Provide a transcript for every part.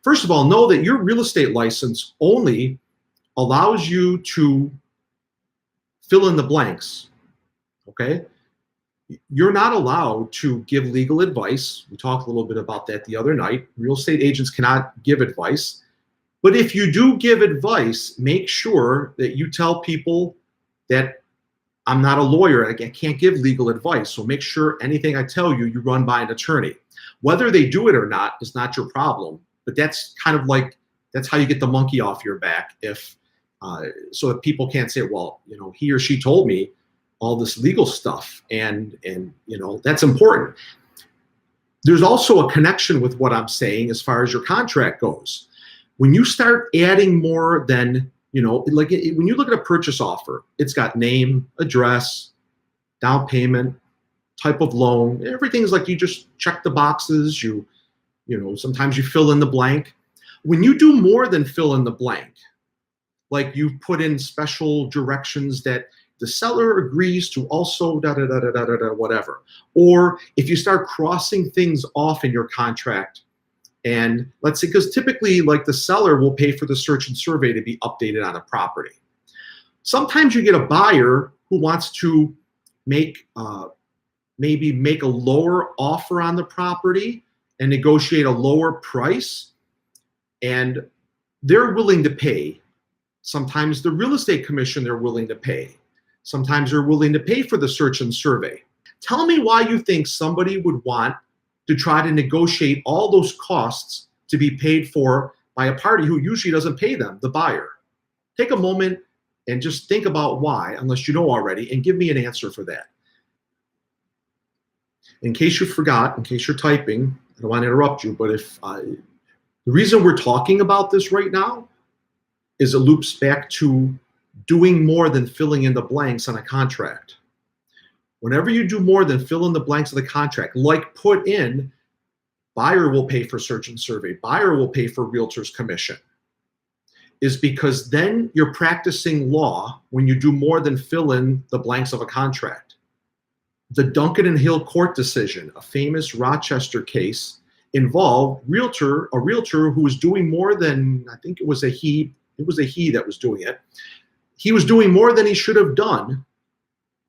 First of all, know that your real estate license only allows you to fill in the blanks, okay? You're not allowed to give legal advice. We talked a little bit about that the other night. Real estate agents cannot give advice. But if you do give advice, make sure that you tell people that I'm not a lawyer. I can't give legal advice. So make sure anything I tell you, you run by an attorney. Whether they do it or not is not your problem. But that's kind of like, that's how you get the monkey off your back. So that people can't say, well, he or she told me all this legal stuff, and that's important. There's also a connection with what I'm saying as far as your contract goes. When you start adding more than, like when you look at a purchase offer, it's got name, address, down payment, type of loan. Everything's like you just check the boxes. Sometimes you fill in the blank. When you do more than fill in the blank, like you put in special directions that the seller agrees to also whatever. Or if you start crossing things off in your contract, and let's say, because typically like the seller will pay for the search and survey to be updated on a property. Sometimes you get a buyer who wants to maybe make a lower offer on the property and negotiate a lower price, and they're willing to pay. Sometimes the real estate commission they're willing to pay. Sometimes they're willing to pay for the search and survey. Tell me why you think somebody would want to try to negotiate all those costs to be paid for by a party who usually doesn't pay them, the buyer. Take a moment and just think about why, unless you know already, and give me an answer for that. In case you forgot, in case you're typing, I don't want to interrupt you, but the reason we're talking about this right now is it loops back to doing more than filling in the blanks on a contract. Whenever you do more than fill in the blanks of the contract, like put in, buyer will pay for search and survey, buyer will pay for realtor's commission, is because then you're practicing law when you do more than fill in the blanks of a contract. The Duncan and Hill court decision, a famous Rochester case, involved a realtor who was doing more than, I think it was a he that was doing it. He was doing more than he should have done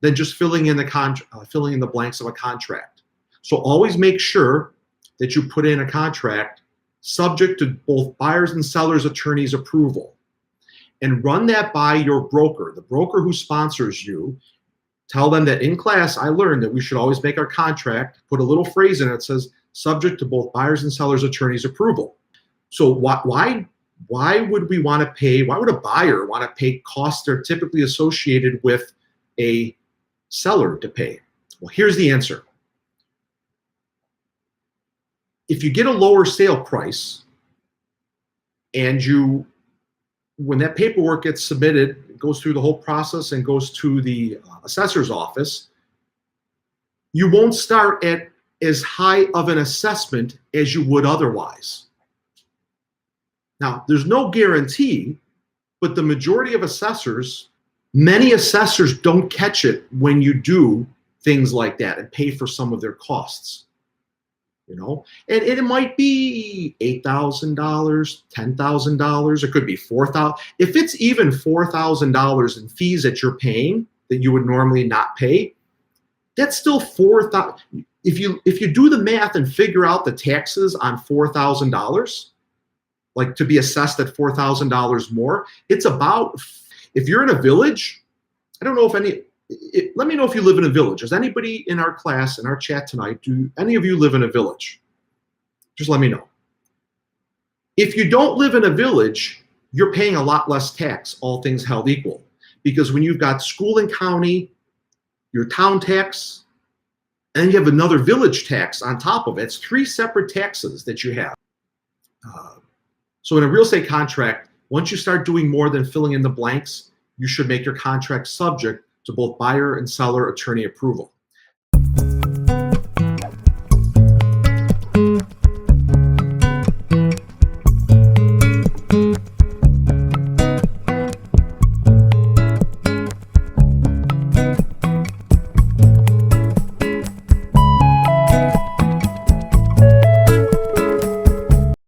than just filling in the blanks of a contract. So always make sure that you put in a contract subject to both buyers and sellers' attorneys' approval, and run that by your broker, the broker who sponsors you. Tell them that in class I learned that we should always make our contract, put a little phrase in it that says subject to both buyers and sellers' attorneys' approval. So why would we want to pay, why would a buyer want to pay costs that are typically associated with a seller to pay? Well, here's the answer. If you get a lower sale price and when that paperwork gets submitted, it goes through the whole process and goes to the assessor's office, you won't start at as high of an assessment as you would otherwise. Now, there's no guarantee, but the majority of many assessors don't catch it when you do things like that and pay for some of their costs. And it might be $8,000, $10,000. It could be $4,000. If it's even $4,000 in fees that you're paying that you would normally not pay, that's still $4,000. If you do the math and figure out the taxes on $4,000, like to be assessed at $4,000 more, it's about, if you're in a village, I don't know if let me know if you live in a village. Does anybody in our class, in our chat tonight, do any of you live in a village? Just let me know. If you don't live in a village, you're paying a lot less tax, all things held equal. Because when you've got school and county, your town tax, and you have another village tax on top of it, it's 3 separate taxes that you have. So in a real estate contract, once you start doing more than filling in the blanks, you should make your contract subject to both buyer and seller attorney approval.